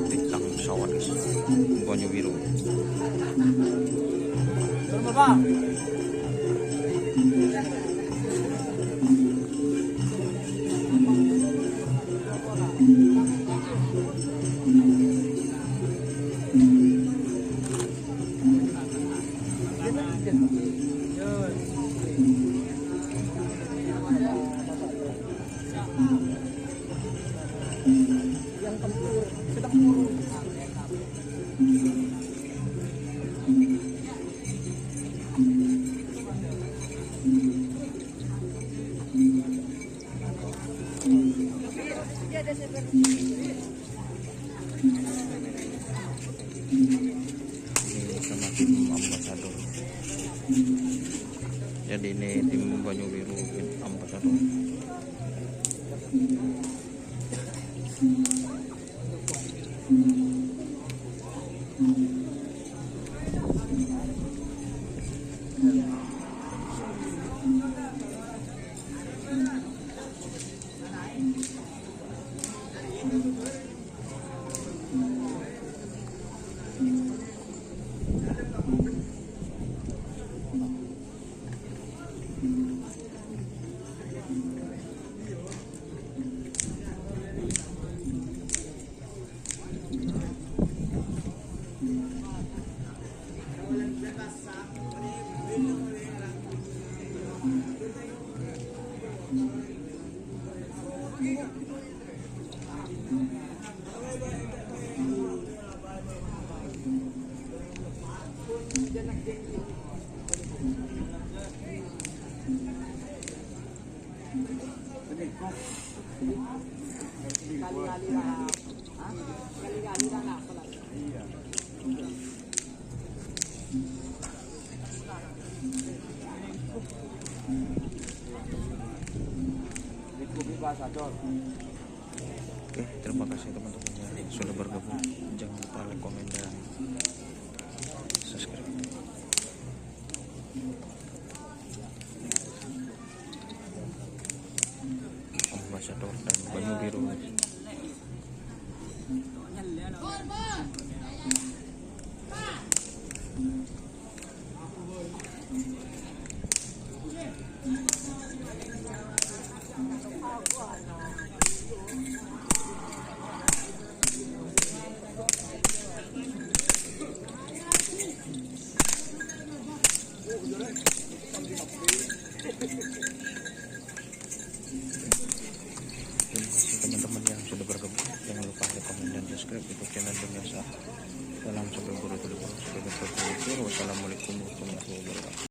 Bintang pesawat Banyu Biru. Yang tempur sedang turun. Ini sama tim ambasador. Jadi ini tim Banyu Biru ambasador. Kali-kali lah. Kali-kali lah pala. Iya. Oke, terima kasih teman-teman yang sudah bergabung. Jangan lupa like, komen, dan subscribe. Ambasador dan Banyu Biru. Terima kasih teman-teman yang sudah bergabung. Jangan lupa like, komen, dan subscribe YouTube channel Dunia Usaha.